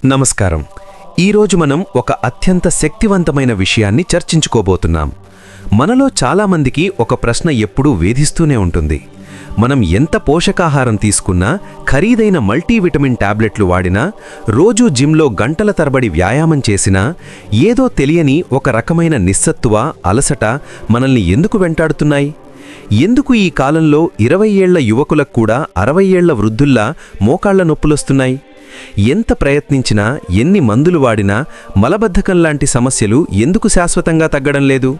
నమస్కారం. ఈరోజు మనం ఒక అత్యంత శక్తివంతమైన విషయాన్ని చర్చించుకోబోతున్నాం. మనలో చాలామందికి ఒక ప్రశ్న ఎప్పుడూ వేధిస్తూనే ఉంటుంది. మనం ఎంత పోషకాహారం తీసుకున్నా, ఖరీదైన మల్టీవిటమిన్ టాబ్లెట్లు వాడినా, రోజూ జిమ్లో గంటల తరబడి వ్యాయామం చేసినా, ఏదో తెలియని ఒక రకమైన నిస్సత్తువ, అలసట మనల్ని ఎందుకు వెంటాడుతున్నాయి? ఎందుకు ఈ కాలంలో 20 ఏళ్ల యువకులకు కూడా 60 ఏళ్ల వృద్ధుల్లా మోకాళ్ల నొప్పులొస్తున్నాయి? ఎంత ప్రయత్నించినా, ఎన్ని మందులు వాడినా మలబద్ధకం లాంటి సమస్యలు ఎందుకు శాశ్వతంగా తగ్గడం లేదు?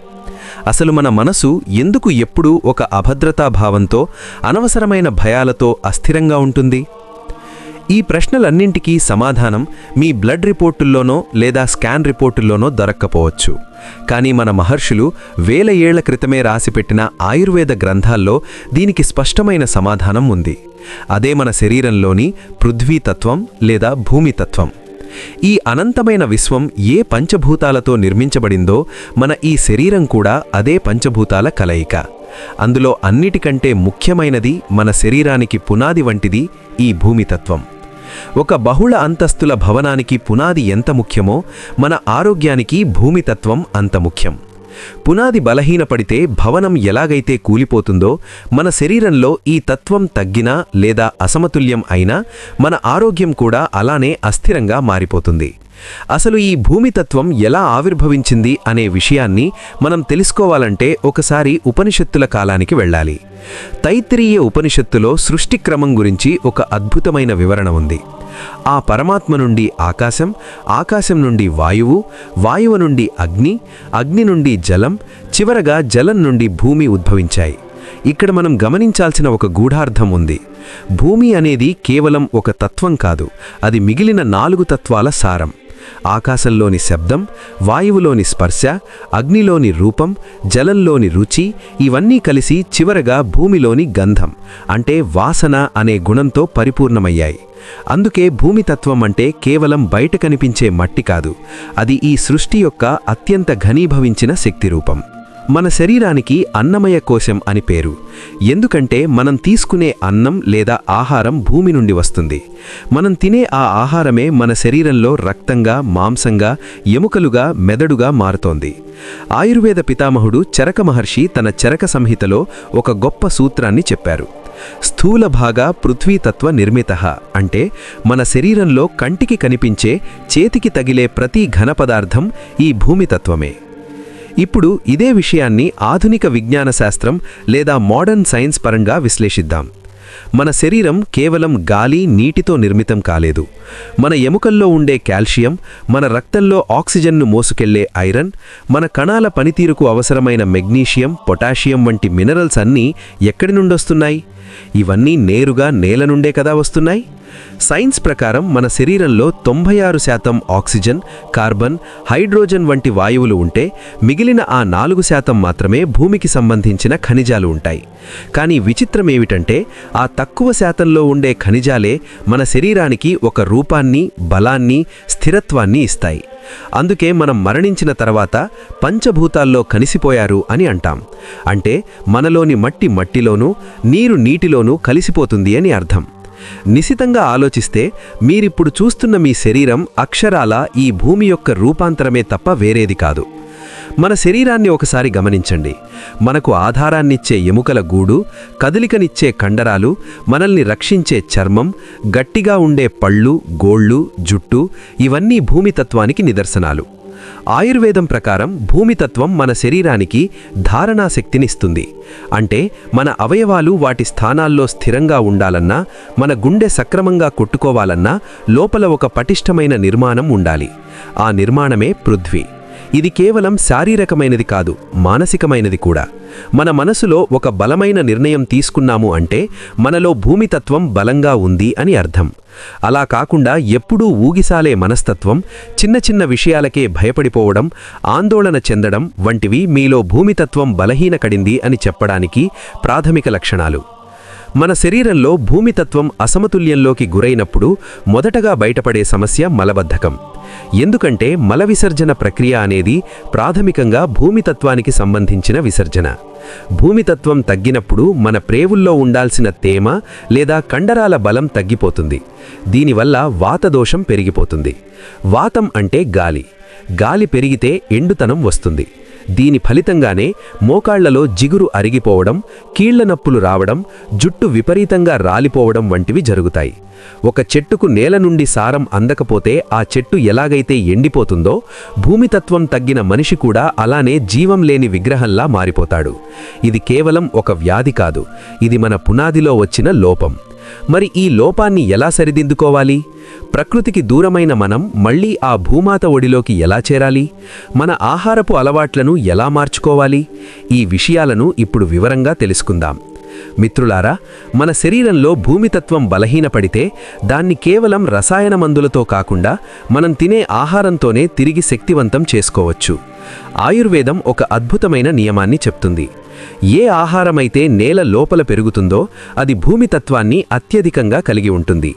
అసలు మన మనసు ఎందుకు ఎప్పుడూ ఒక అభద్రతాభావంతో, అనవసరమైన భయాలతో అస్థిరంగా ఉంటుంది? ఈ ప్రశ్నలన్నింటికీ సమాధానం మీ బ్లడ్ రిపోర్టుల్లోనో లేదా స్కాన్ రిపోర్టుల్లోనో దొరక్కపోవచ్చు. కానీ మన మహర్షులు వేల ఏళ్ల క్రితమే రాసిపెట్టిన ఆయుర్వేద గ్రంథాల్లో దీనికి స్పష్టమైన సమాధానం ఉంది. అదే మన శరీరంలోని పృథ్వీతత్వం లేదా భూమితత్వం. ఈ అనంతమైన విశ్వం ఏ పంచభూతాలతో నిర్మించబడిందో, మన ఈ శరీరం కూడా అదే పంచభూతాల కలయిక. అందులో అన్నిటికంటే ముఖ్యమైనది, మన శరీరానికి పునాది వంటిది ఈ భూమితత్వం. ఒక బహుళ అంతస్తుల భవనానికి పునాది ఎంత ముఖ్యమో, మన ఆరోగ్యానికి భూమితత్వం అంత ముఖ్యం. పునాది బలహీనపడితే భవనం ఎలాగైతే కూలిపోతుందో, మన శరీరంలో ఈ తత్వం తగ్గినా లేదా అసమతుల్యం అయినా మన ఆరోగ్యం కూడా అలానే అస్థిరంగా మారిపోతుంది. అసలు ఈ భూమితత్వం ఎలా ఆవిర్భవించింది అనే విషయాన్ని మనం తెలుసుకోవాలంటే ఒకసారి ఉపనిషత్తుల కాలానికి వెళ్ళాలి. తైత్తిరీయ ఉపనిషత్తులో సృష్టి క్రమం గురించి ఒక అద్భుతమైన వివరణ ఉంది. ఆ పరమాత్మ నుండి ఆకాశం, ఆకాశం నుండి వాయువు, వాయువు నుండి అగ్ని, అగ్ని నుండి జలం, చివరగా జలం నుండి భూమి ఉద్భవించాయి. ఇక్కడ మనం గమనించాల్సిన ఒక గూఢార్థం ఉంది. భూమి అనేది కేవలం ఒక తత్వం కాదు, అది మిగిలిన 4 తత్వాల సారం. ఆకాశంలోని శబ్దం, వాయువులోని స్పర్శ, అగ్నిలోని రూపం, జలంలోని రుచి, ఇవన్నీ కలిసి చివరగా భూమిలోని గంధం అంటే వాసన అనే గుణంతో పరిపూర్ణమయ్యాయి. అందుకే భూమితత్వం అంటే కేవలం బయట కనిపించే మట్టి కాదు, అది ఈ సృష్టి యొక్క అత్యంత ఘనీభవించిన శక్తి రూపం. మన శరీరానికి అన్నమయ కోశం అని పేరు. ఎందుకంటే మనం తీసుకునే అన్నం లేదా ఆహారం భూమి నుండి వస్తుంది. మనం తినే ఆ ఆహారమే మన శరీరంలో రక్తంగా, మాంసంగా, ఎముకలుగా, మెదడుగా మారుతోంది. ఆయుర్వేద పితామహుడు చరక మహర్షి తన చరక సంహితలో ఒక గొప్ప సూత్రాన్ని చెప్పారు. స్థూల భాగ పృథ్వీతత్వ నిర్మితః అంటే మన శరీరంలో కంటికి కనిపించే, చేతికి తగిలే ప్రతి ఘన పదార్థం ఈ భూమితత్వమే. ఇప్పుడు ఇదే విషయాన్ని ఆధునిక విజ్ఞాన శాస్త్రం లేదా మోడర్న్ సైన్స్ పరంగా విశ్లేషిద్దాం. మన శరీరం కేవలం గాలి, నీటితో నిర్మితం కాలేదు. మన ఎముకల్లో ఉండే కాల్షియం, మన రక్తంలో ఆక్సిజన్ను మోసుకెళ్లే ఐరన్, మన కణాల పనితీరుకు అవసరమైన మెగ్నీషియం, పొటాషియం వంటి మినరల్స్ అన్నీ ఎక్కడి నుండొస్తున్నాయి? ఇవన్నీ నేరుగా నేల నుండే కదా వస్తున్నాయి. సైన్స్ ప్రకారం మన శరీరంలో 96% ఆక్సిజన్, కార్బన్, హైడ్రోజన్ వంటి వాయువులు ఉంటే, మిగిలిన ఆ 4% మాత్రమే భూమికి సంబంధించిన ఖనిజాలు ఉంటాయి. కానీ విచిత్రమేమిటంటే, ఆ తక్కువ శాతంలో ఉండే ఖనిజాలే మన శరీరానికి ఒక రూపాన్ని, బలాన్ని, స్థిరత్వాన్ని ఇస్తాయి. అందుకే మనం మరణించిన తర్వాత పంచభూతాల్లో కలిసిపోయారు అని అంటాం. అంటే మనలోని మట్టి మట్టిలోనూ, నీరు నీటిలోనూ కలిసిపోతుంది అని అర్థం. నిశితంగా ఆలోచిస్తే మీరిప్పుడు చూస్తున్న మీ శరీరం అక్షరాల ఈ భూమి యొక్క రూపాంతరమే తప్ప వేరేది కాదు. మన శరీరాన్ని ఒకసారి గమనించండి. మనకు ఆధారాన్నిచ్చే ఎముకల గూడు, కదలికనిచ్చే కండరాలు, మనల్ని రక్షించే చర్మం, గట్టిగా ఉండే పళ్ళు, గోళ్ళు, జుట్టు, ఇవన్నీ భూమితత్వానికి నిదర్శనాలు. ఆయుర్వేదం ప్రకారం భూమితత్వం మన శరీరానికి ధారణాశక్తినిస్తుంది. అంటే మన అవయవాలు వాటి స్థానాల్లో స్థిరంగా ఉండాలన్నా, మన గుండె సక్రమంగా కొట్టుకోవాలన్నా లోపల ఒక పటిష్టమైన నిర్మాణం ఉండాలి. ఆ నిర్మాణమే పృథ్వీ. ఇది కేవలం శారీరకమైనది కాదు, మానసికమైనది కూడా. మన మనసులో ఒక బలమైన నిర్ణయం తీసుకున్నాము అంటే మనలో భూమితత్వం బలంగా ఉంది అని అర్థం. అలా కాకుండా ఎప్పుడూ ఊగిసాలే మనస్తత్వం, చిన్న చిన్న విషయాలకే భయపడిపోవడం, ఆందోళన చెందడం వంటివి మీలో భూమితత్వం బలహీనపడింది అని చెప్పడానికి ప్రాథమిక లక్షణాలు. మన శరీరంలో భూమితత్వం అసమతుల్యంలోకి గురైనప్పుడు మొదటగా బయటపడే సమస్య మలబద్ధకం. ఎందుకంటే మల విసర్జన ప్రక్రియ అనేది ప్రాథమికంగా భూమితత్వానికి సంబంధించిన విసర్జన. భూమితత్వం తగ్గినప్పుడు మన ప్రేవుల్లో ఉండాల్సిన తేమ లేదా కండరాల బలం తగ్గిపోతుంది. దీనివల్ల వాతదోషం పెరిగిపోతుంది. వాతం అంటే గాలి. గాలి పెరిగితే ఎండుతనం వస్తుంది. దీని ఫలితంగానే మోకాళ్లలో జిగురు అరిగిపోవడం, కీళ్ల నొప్పులు రావడం, జుట్టు విపరీతంగా రాలిపోవడం వంటివి జరుగుతాయి. ఒక చెట్టుకు నేల నుండి సారం అందకపోతే ఆ చెట్టు ఎలాగైతే ఎండిపోతుందో, భూమితత్వం తగ్గిన మనిషి కూడా అలానే జీవం లేని విగ్రహంలా మారిపోతాడు. ఇది కేవలం ఒక వ్యాధి కాదు, ఇది మన పునాదిలో వచ్చిన లోపం. మరి ఈ లోపాన్ని ఎలా సరిదిద్దుకోవాలి? ప్రకృతికి దూరమైన మనం మళ్ళీ ఆ భూమాత ఒడిలోకి ఎలా చేరాలి? మన ఆహారపు అలవాట్లను ఎలా మార్చుకోవాలి? ఈ విషయాలను ఇప్పుడు వివరంగా తెలుసుకుందాం. మిత్రులారా, మన శరీరంలో భూమితత్వం బలహీనపడితే దాన్ని కేవలం రసాయన మందులతో కాకుండా మనం తినే ఆహారంతోనే తిరిగి శక్తివంతం చేసుకోవచ్చు. ఆయుర్వేదం ఒక అద్భుతమైన నియమాన్ని చెప్తుంది. ఏ ఆహారమైతే నేల లోపల పెరుగుతుందో అది భూమితత్వాన్ని అత్యధికంగా కలిగి ఉంటుంది.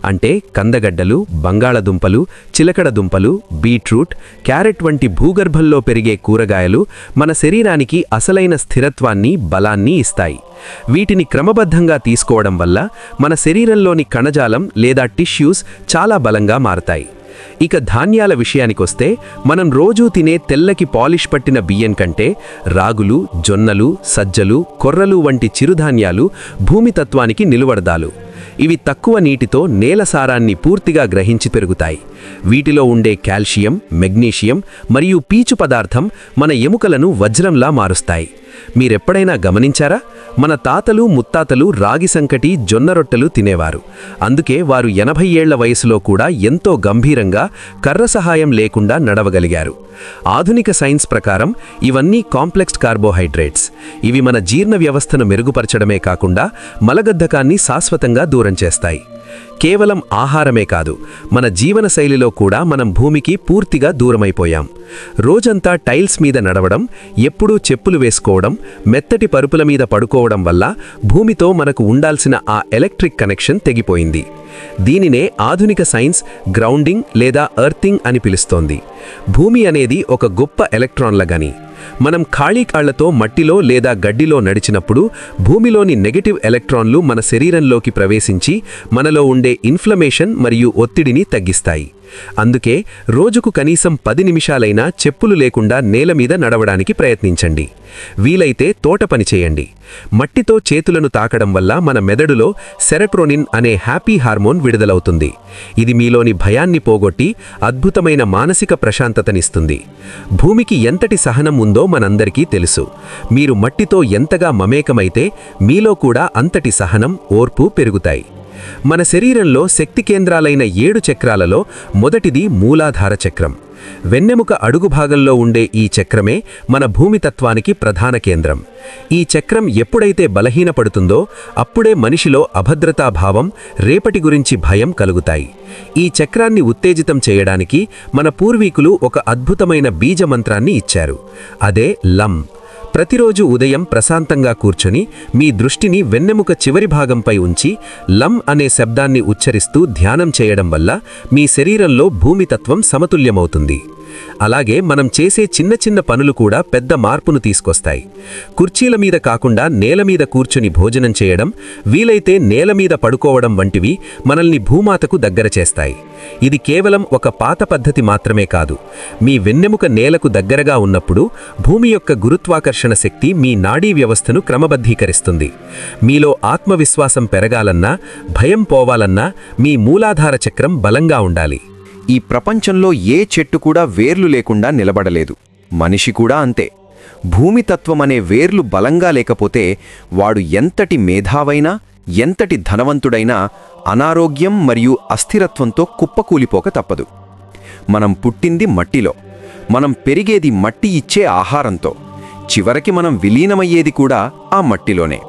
అంటే కందగడ్డలు, బంగాళదుంపలు, చిలకడ దుంపలు, బీట్రూట్, క్యారెట్ వంటి భూగర్భంలో పెరిగే కూరగాయలు మన శరీరానికి అసలైన స్థిరత్వాన్ని, బలాన్ని ఇస్తాయి. వీటిని క్రమబద్ధంగా తీసుకోవడం వల్ల మన శరీరంలోని కణజాలం లేదా టిష్యూస్ చాలా బలంగా మారతాయి. ఇక ధాన్యాల విషయానికొస్తే మనం రోజూ తినే తెల్లకి పాలిష్ పట్టిన బియ్యం కంటే రాగులు, జొన్నలు, సజ్జలు, కొర్రలు వంటి చిరుధాన్యాలు భూమితత్వానికి నిలువడదాలు. ఇవి తక్కువ నీటితో నేల సారాన్ని పూర్తిగా గ్రహించి పెరుగుతాయి. వీటిలో ఉండే కాల్షియం, మెగ్నీషియం మరియు పీచు పదార్థం మన ఎముకలను వజ్రంలా మారుస్తాయి. మీరెప్పుడైనా గమనించారా? మన తాతలు, ముత్తాతలు రాగి సంకటి, జొన్న రొట్టెలు తినేవారు. అందుకే వారు 80 ఏళ్ల వయసులో కూడా ఎంతో గంభీరంగా, కర్ర సహాయం లేకుండా నడవగలిగారు. ఆధునిక సైన్స్ ప్రకారం ఇవన్నీ కాంప్లెక్స్ కార్బోహైడ్రేట్స్. ఇవి మన జీర్ణ వ్యవస్థను మెరుగుపరచడమే కాకుండా మలబద్ధకాన్ని శాశ్వతంగా దూరం చేస్తాయి. కేవలం ఆహారమే కాదు, మన జీవనశైలిలో కూడా మనం భూమికి పూర్తిగా దూరమైపోయాం. రోజంతా టైల్స్ మీద నడవడం, ఎప్పుడూ చెప్పులు వేసుకోవడం, మెత్తటి పరుపుల మీద పడుకోవడం వల్ల భూమితో మనకు ఉండాల్సిన ఆ ఎలక్ట్రిక్ కనెక్షన్ తెగిపోయింది. దీనినే ఆధునిక సైన్స్ గ్రౌండింగ్ లేదా ఎర్తింగ్ అని పిలుస్తోంది. భూమి అనేది ఒక గొప్ప ఎలక్ట్రాన్ల గని. మనం ఖాళీ కాళ్లతో మట్టిలో లేదా గడ్డిలో నడిచినప్పుడు భూమిలోని నెగటివ్ ఎలక్ట్రాన్లు మన శరీరంలోకి ప్రవేశించి మనలో ఉండే ఇన్ఫ్లమేషన్ మరియు ఒత్తిడిని తగ్గిస్తాయి. అందుకే రోజుకు కనీసం 10 నిమిషాలైనా చెప్పులు లేకుండా నేల మీద నడవడానికి ప్రయత్నించండి. వీలైతే తోట పని చేయండి. మట్టితో చేతులను తాకడం వల్ల మన మెదడులో సెరటోనిన్ అనే హ్యాపీ హార్మోన్ విడుదలవుతుంది. ఇది మీలోని భయాన్ని పోగొట్టి అద్భుతమైన మానసిక ప్రశాంతతనిస్తుంది. భూమికి ఎంతటి సహనం ఉందో మనందరికీ తెలుసు. మీరు మట్టితో ఎంతగా మమేకమైతే మీలో కూడా అంతటి సహనం, ఓర్పు పెరుగుతాయి. మన శరీరంలో శక్తి కేంద్రాలైన 7 చక్రాలలో మొదటిది మూలాధార చక్రం. వెన్నెముక అడుగు భాగంలో ఉండే ఈ చక్రమే మన భూమితత్వానికి ప్రధాన కేంద్రం. ఈ చక్రం ఎప్పుడైతే బలహీనపడుతుందో అప్పుడే మనిషిలో అభద్రతాభావం, రేపటి గురించి భయం కలుగుతాయి. ఈ చక్రాన్ని ఉత్తేజితం చేయడానికి మన పూర్వీకులు ఒక అద్భుతమైన బీజమంత్రాన్ని ఇచ్చారు. అదే లం. ప్రతిరోజు ఉదయం ప్రశాంతంగా కూర్చొని మీ దృష్టిని వెన్నెముక చివరి భాగంపై ఉంచి లం అనే శబ్దాన్ని ఉచ్చరిస్తూ ధ్యానం చేయడం వల్ల మీ శరీరంలో భూమితత్వం సమతుల్యమవుతుంది. అలాగే మనం చేసే చిన్న చిన్న పనులు కూడా పెద్ద మార్పును తీసుకొస్తాయి. కుర్చీల మీద కాకుండా నేల మీద కూర్చొని భోజనం చేయడం, వీలైతే నేల మీద పడుకోవడం వంటివి మనల్ని భూమాతకు దగ్గర చేస్తాయి. ఇది కేవలం ఒక పాత పద్ధతి మాత్రమే కాదు. మీ వెన్నెముక నేలకు దగ్గరగా ఉన్నప్పుడు భూమి యొక్క గురుత్వాకర్షణ శక్తి మీ నాడీ వ్యవస్థను క్రమబద్ధీకరిస్తుంది. మీలో ఆత్మవిశ్వాసం పెరగాలన్నా, భయం పోవాలన్నా మీ మూలాధార చక్రం బలంగా ఉండాలి. ఈ ప్రపంచంలో ఏ చెట్టు కూడా వేర్లు లేకుండా నిలబడలేదు. మనిషి కూడా అంతే. భూమితత్వమనే వేర్లు బలంగా లేకపోతే వాడు ఎంతటి మేధావైనా, ఎంతటి ధనవంతుడైనా అనారోగ్యం మరియు అస్థిరత్వంతో కుప్పకూలిపోక తప్పదు. మనం పుట్టింది మట్టిలో, మనం పెరిగేది మట్టి ఇచ్చే ఆహారంతో, చివరికి మనం విలీనమయ్యేది కూడా ఆ మట్టిలోనే.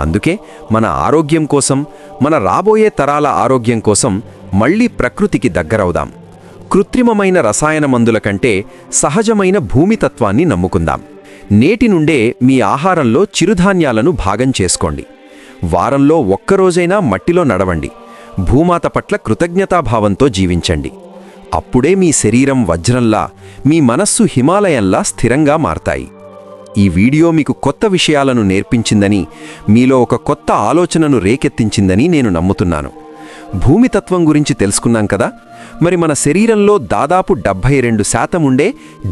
అందుకే మన ఆరోగ్యం కోసం, మన రాబోయే తరాల ఆరోగ్యం కోసం మళ్లీ ప్రకృతికి దగ్గరవుదాం. కృత్రిమమైన రసాయన మందుల కంటే సహజమైన భూమితత్వాన్ని నమ్ముకుందాం. నేటి నుండే మీ ఆహారంలో చిరుధాన్యాలను భాగం చేసుకోండి. వారంలో ఒక్కరోజైనా మట్టిలో నడవండి. భూమాత పట్ల కృతజ్ఞతాభావంతో జీవించండి. అప్పుడే మీ శరీరం వజ్రంలా, మీ మనస్సు హిమాలయంలా స్థిరంగా మారతాయి. ఈ వీడియో మీకు కొత్త విషయాలను నేర్పించిందని, మీలో ఒక కొత్త ఆలోచనను రేకెత్తించిందని నేను నమ్ముతున్నాను. భూమితత్వం గురించి తెలుసుకున్నాం కదా. మరి మన శరీరంలో దాదాపు 72% ఉండే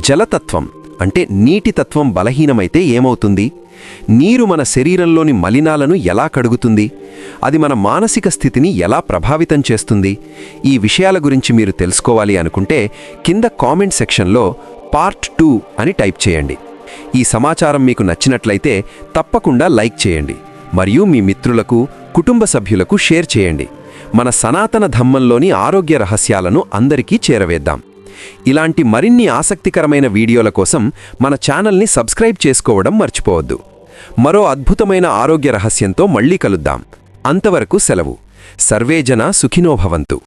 జలతత్వం అంటే నీటితత్వం బలహీనమైతే ఏమవుతుంది? నీరు మన శరీరంలోని మలినాలను ఎలా కడుగుతుంది? అది మన మానసిక స్థితిని ఎలా ప్రభావితం చేస్తుంది? ఈ విషయాల గురించి మీరు తెలుసుకోవాలి అనుకుంటే కింద కామెంట్ సెక్షన్లో పార్ట్ 2 అని టైప్ చేయండి. ఈ సమాచారం మీకు నచ్చినట్లయితే తప్పకుండా లైక్ చేయండి మరియు మీ మిత్రులకు, కుటుంబ సభ్యులకు షేర్ చేయండి. మన సనాతన ధమ్మంలోని ఆరోగ్య రహస్యాలను అందరికీ చేరవేద్దాం. ఇలాంటి మరిన్ని ఆసక్తికరమైన వీడియోల కోసం మన ఛానల్ని సబ్స్క్రైబ్ చేసుకోవడం మర్చిపోవద్దు. మరో అద్భుతమైన ఆరోగ్య రహస్యంతో మళ్ళీ కలుద్దాం. అంతవరకు సెలవు. సర్వేజన సుఖినో భవంతు.